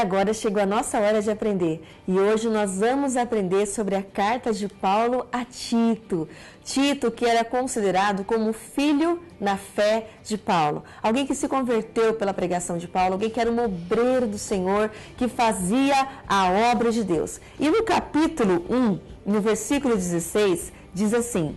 agora chegou a nossa hora de aprender. E hoje nós vamos aprender sobre a carta de Paulo a Tito. Tito, que era considerado como filho na fé de Paulo. Alguém que se converteu pela pregação de Paulo, alguém que era um obreiro do Senhor, que fazia a obra de Deus. E no capítulo 1, no versículo 16, diz assim: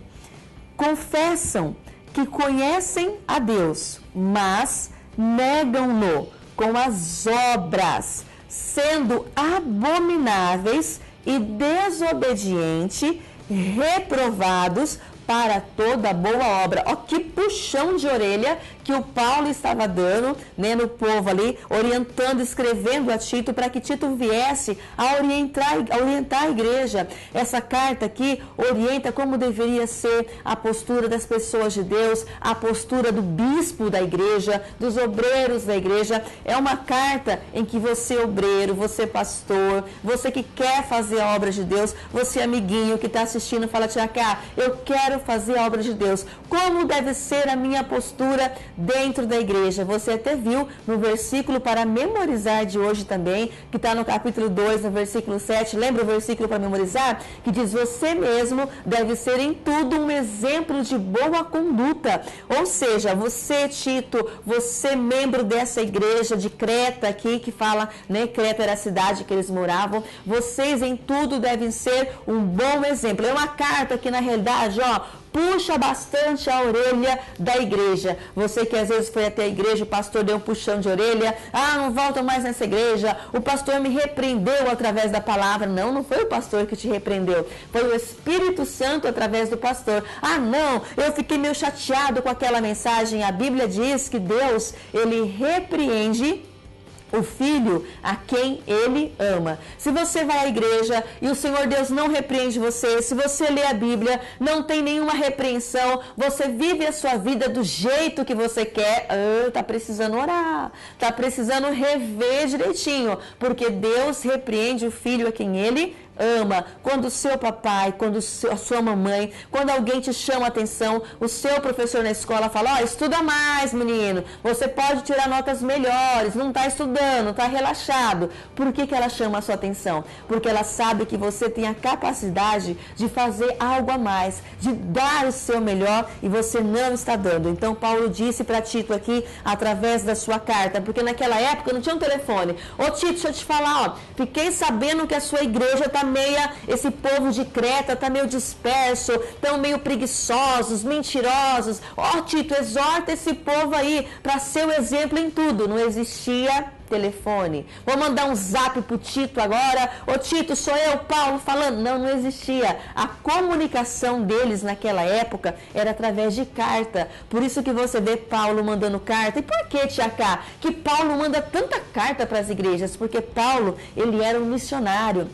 confessam que conhecem a Deus, mas negam-no com as obras, sendo abomináveis e desobedientes, reprovados para toda boa obra. Ó, que puxão de orelha que o Paulo estava dando, né, no povo ali, orientando, escrevendo a Tito, para que Tito viesse a orientar a igreja. Essa carta aqui orienta como deveria ser a postura das pessoas de Deus, a postura do bispo da igreja, dos obreiros da igreja. É uma carta em que você, obreiro, você, pastor, você que quer fazer a obra de Deus, você, amiguinho que está assistindo, fala: tia Cá, eu quero fazer a obra de Deus. Como deve ser a minha postura dentro da igreja? Você até viu no versículo para memorizar de hoje também, que está no capítulo 2, no versículo 7. Lembra o versículo para memorizar? Que diz: você mesmo deve ser em tudo um exemplo de boa conduta. Ou seja, você, Tito, você, membro dessa igreja de Creta aqui, que fala, né, Creta era a cidade que eles moravam, vocês em tudo devem ser um bom exemplo. É uma carta que, na realidade, ó, puxa bastante a orelha da igreja. Você que às vezes foi até a igreja, o pastor deu um puxão de orelha: ah, não volto mais nessa igreja, o pastor me repreendeu através da palavra. Não, não foi o pastor que te repreendeu, foi o Espírito Santo através do pastor. Ah, não, eu fiquei meio chateado com aquela mensagem. A Bíblia diz que Deus, ele repreende o filho a quem ele ama. Se você vai à igreja e o Senhor Deus não repreende você, se você lê a Bíblia, não tem nenhuma repreensão, você vive a sua vida do jeito que você quer, tá precisando orar, tá precisando rever direitinho, porque Deus repreende o filho a quem ele ama. Quando o seu papai, quando a sua mamãe, quando alguém te chama a atenção, o seu professor na escola fala: ó, estuda mais, menino, você pode tirar notas melhores, não está estudando, está relaxado. Por que ela chama a sua atenção? Porque ela sabe que você tem a capacidade de fazer algo a mais, de dar o seu melhor, e você não está dando. Então Paulo disse para Tito aqui, através da sua carta, porque naquela época não tinha um telefone: ô Tito, deixa eu te falar, ó, fiquei sabendo que a sua igreja está esse povo de Creta está meio disperso, estão meio preguiçosos, mentirosos. Ó, Tito, exorta esse povo aí para ser o exemplo em tudo. Não existia telefone. Vou mandar um zap pro Tito agora: ô Tito, sou eu, Paulo, falando. Não existia. A comunicação deles naquela época era através de carta. Por isso que você vê Paulo mandando carta. E por que, tia Cá, que Paulo manda tanta carta para as igrejas? Porque Paulo, ele era um missionário,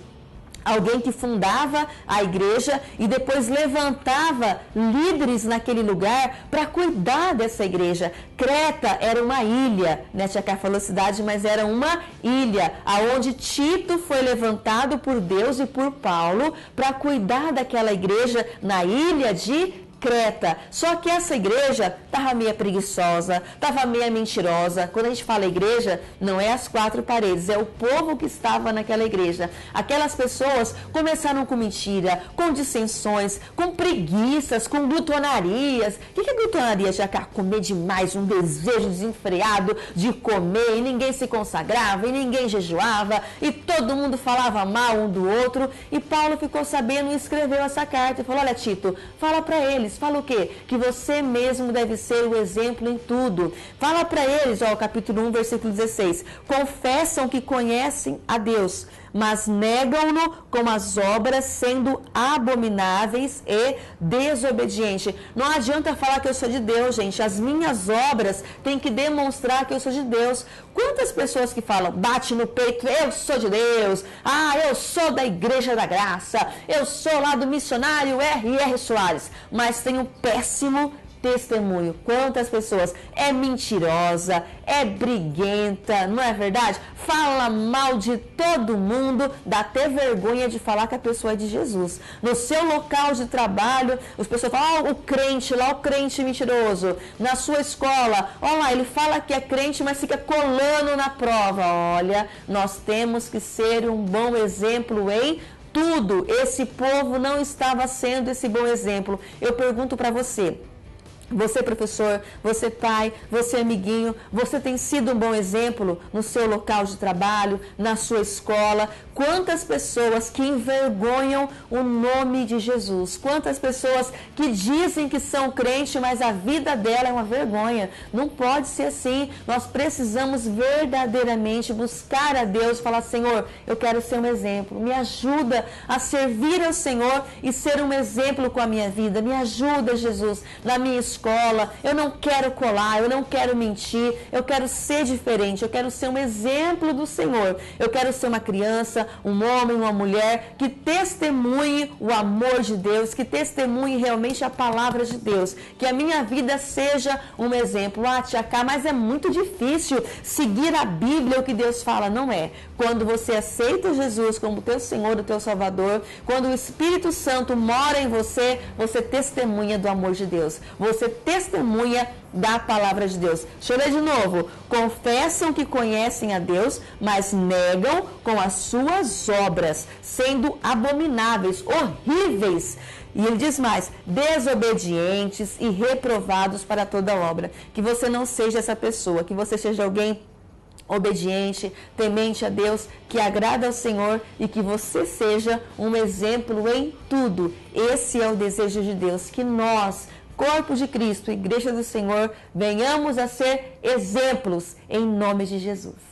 alguém que fundava a igreja e depois levantava líderes naquele lugar para cuidar dessa igreja. Creta era uma ilha, né? Tia Cá falou cidade, mas era uma ilha, aonde Tito foi levantado por Deus e por Paulo para cuidar daquela igreja na ilha de Creta. Só que essa igreja estava meio preguiçosa, estava meio mentirosa. Quando a gente fala igreja, não é as quatro paredes, é o povo que estava naquela igreja. Aquelas pessoas começaram com mentira, com dissensões, com preguiças, com glutonarias. O que é glutonaria? Já quer comer demais, um desejo desenfreado de comer, e ninguém se consagrava, e ninguém jejuava, e todo mundo falava mal um do outro. E Paulo ficou sabendo e escreveu essa carta e falou: olha, Tito, fala para eles. Fala o quê? Que você mesmo deve ser o exemplo em tudo. Fala para eles, ó, capítulo 1, versículo 16. Confessam que conhecem a Deus, mas negam-no com as obras, sendo abomináveis e desobedientes. Não adianta falar que eu sou de Deus, gente. As minhas obras têm que demonstrar que eu sou de Deus. Quantas pessoas que falam, bate no peito: eu sou de Deus, eu sou da Igreja da Graça, eu sou lá do missionário R.R. Soares, mas tem um péssimo testemunho. Quantas pessoas é mentirosa, é briguenta, não é verdade? Fala mal de todo mundo, dá até vergonha de falar que a pessoa é de Jesus. No seu local de trabalho, as pessoas falam, o crente lá, o crente mentiroso. Na sua escola, olha lá, ele fala que é crente, mas fica colando na prova. Olha, nós temos que ser um bom exemplo em tudo. Esse povo não estava sendo esse bom exemplo. Eu pergunto para você, professor, você pai, você amiguinho, você tem sido um bom exemplo no seu local de trabalho, na sua escola? Quantas pessoas que envergonham o nome de Jesus? Quantas pessoas que dizem que são crentes, mas a vida dela é uma vergonha? Não pode ser assim. Nós precisamos verdadeiramente buscar a Deus e falar, Senhor, eu quero ser um exemplo. Me ajuda a servir ao Senhor e ser um exemplo com a minha vida. Me ajuda, Jesus, na minha escola. Eu não quero colar, eu não quero mentir, eu quero ser diferente, eu quero ser um exemplo do Senhor. Eu quero ser uma criança, um homem, uma mulher que testemunhe o amor de Deus, que testemunhe realmente a palavra de Deus, que a minha vida seja um exemplo. Ah, tia Cá, mas é muito difícil seguir a Bíblia, o que Deus fala. Não é. Quando você aceita Jesus como teu Senhor, o teu Salvador, quando o Espírito Santo mora em você, você testemunha do amor de Deus, você testemunha da palavra de Deus. Deixa eu ler de novo. Confessam que conhecem a Deus, mas negam com as suas obras, sendo abomináveis, horríveis. E ele diz mais, desobedientes e reprovados para toda obra. Que você não seja essa pessoa, que você seja alguém obediente, temente a Deus, que agrada ao Senhor e que você seja um exemplo em tudo. Esse é o desejo de Deus, que nós, Corpo de Cristo, Igreja do Senhor, venhamos a ser exemplos em nome de Jesus.